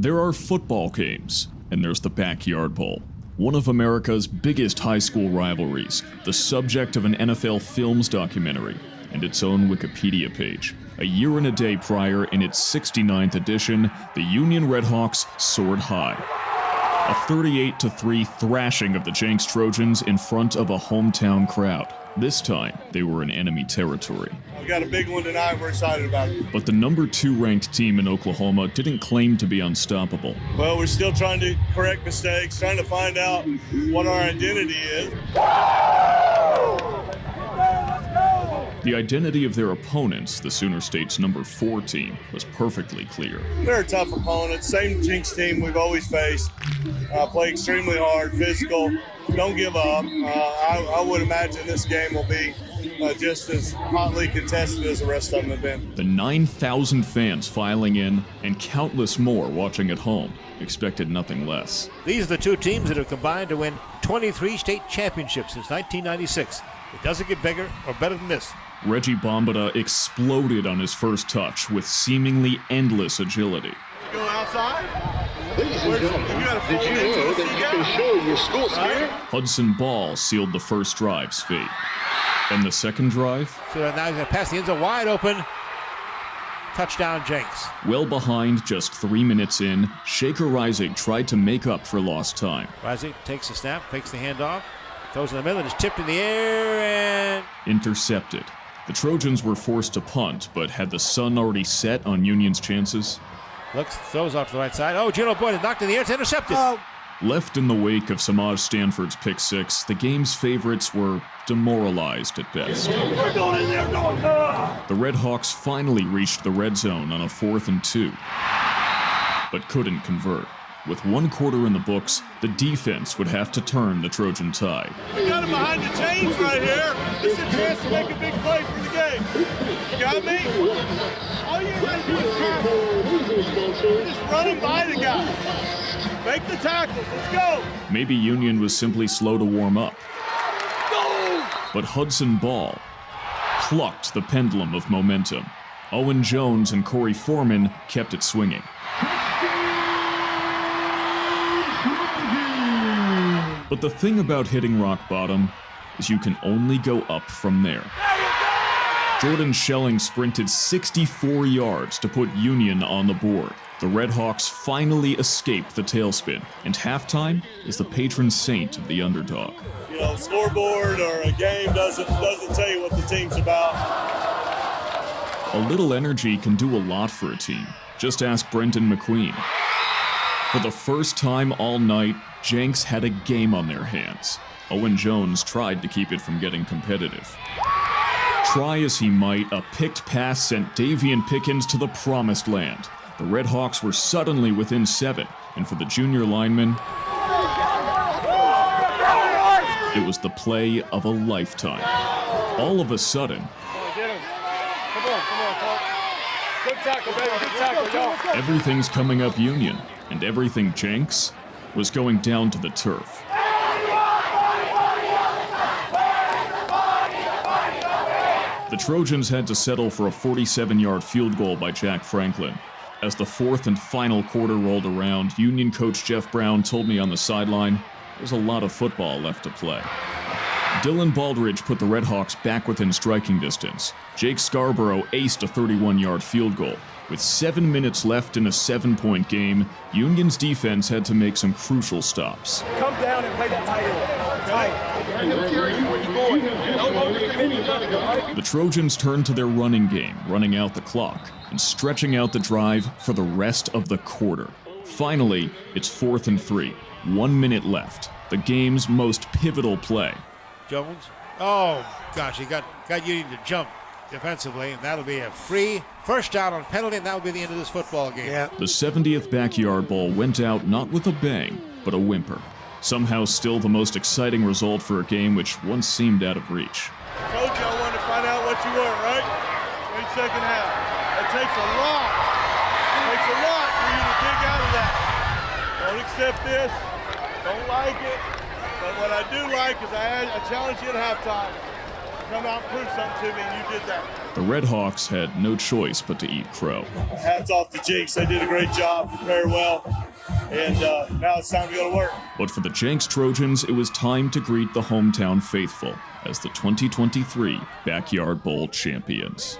There are football games, and there's the Backyard Bowl, one of America's biggest high school rivalries, the subject of an NFL Films documentary, and its own Wikipedia page. A year and a day prior, in its 69th edition, the Union Redhawks soared high. A 38-3 thrashing of the Jenks Trojans in front of a hometown crowd. This time, they were in enemy territory. We got a big one tonight. We're excited about it. But the number 2 ranked team in Oklahoma didn't claim to be unstoppable. Well, we're still trying to correct mistakes, trying to find out what our identity is. The identity of their opponents, the Sooner State's number 4 team, was perfectly clear. They're a tough opponent. Same Jenks team we've always faced. Play extremely hard, physical. Don't give up. I would imagine this game will be just as hotly contested as the rest of them have been. The 9,000 fans filing in and countless more watching at home expected nothing less. These are the two teams that have combined to win 23 state championships since 1996. It doesn't get bigger or better than this. Reggie Bombada exploded on his first touch with seemingly endless agility. You go outside? Ladies and gentlemen, did you know that you can show your school spirit? Hudson Ball sealed the first drive's fate. And the second drive? So now he's going to pass the end zone wide open. Touchdown, Jenks. Well behind, just 3 minutes in, Shaker Rising tried to make up for lost time. Rising takes the snap, takes the handoff, throws in the middle, and is tipped in the air and intercepted. The Trojans were forced to punt, but had the sun already set on Union's chances? looks, throws off to the right side. Oh, Gino Boyd is knocked in the air. It's intercepted. Left in the wake of Samaj Stanford's pick six, the game's favorites were demoralized at best. The Redhawks finally reached the red zone on a 4th and 2, but couldn't convert. With 1 quarter in the books, the defense would have to turn the Trojan tide. We got him behind the chains right here. This is a chance to make a big play for the game. You got me? All you got to do is tackle. You're just running by the guy. Make the tackles. Let's go. Maybe Union was simply slow to warm up. But Hudson Ball plucked the pendulum of momentum. Owen Jones and Corey Foreman kept it swinging. But the thing about hitting rock bottom is you can only go up from there. Jordan Schelling sprinted 64 yards to put Union on the board. The Redhawks finally escaped the tailspin, and halftime is the patron saint of the underdog. You know, scoreboard or a game doesn't tell you what the team's about. A little energy can do a lot for a team. Just ask Brendan McQueen. For the first time all night, Jenks had a game on their hands. Owen Jones tried to keep it from getting competitive. Try as he might, a picked pass sent Davian Pickens to the promised land. The Redhawks were suddenly within 7, and for the junior lineman, it was the play of a lifetime. All of a sudden, Good tackle, baby. Good tackle, go. everything's coming up Union, and everything Jenks was going down to the turf. The Trojans had to settle for a 47-yard field goal by Jack Franklin. As the 4th and final quarter rolled around, Union coach Jeff Brown told me on the sideline, there's a lot of football left to play. Dylan Baldridge put the Redhawks back within striking distance. Jake Scarborough aced a 31-yard field goal. With 7 minutes left in a 7-point game, Union's defense had to make some crucial stops. Come down and play that tight end. The Trojans turned to their running game, running out the clock, and stretching out the drive for the rest of the quarter. Finally, it's 4th and 3, 1 minute left, the game's most pivotal play. Jones. Oh, gosh, he got Union to jump defensively, and that'll be a free first down on penalty, and that'll be the end of this football game. Yeah. The 70th Backyard Bowl went out not with a bang, but a whimper. Somehow still the most exciting result for a game which once seemed out of reach. Told you I wanted to find out what you were, right? Great second half. It takes a lot. It takes a lot for you to dig out of that. Don't accept this. Don't like it. But what I do like is I challenge you at halftime. come out and prove something to me, and you did that. The Red Hawks had no choice but to eat crow. Hats off to Jinx. They did a great job, prepared well, and now it's time to go to work. But for the Jenks Trojans, it was time to greet the hometown faithful as the 2023 Backyard Bowl champions.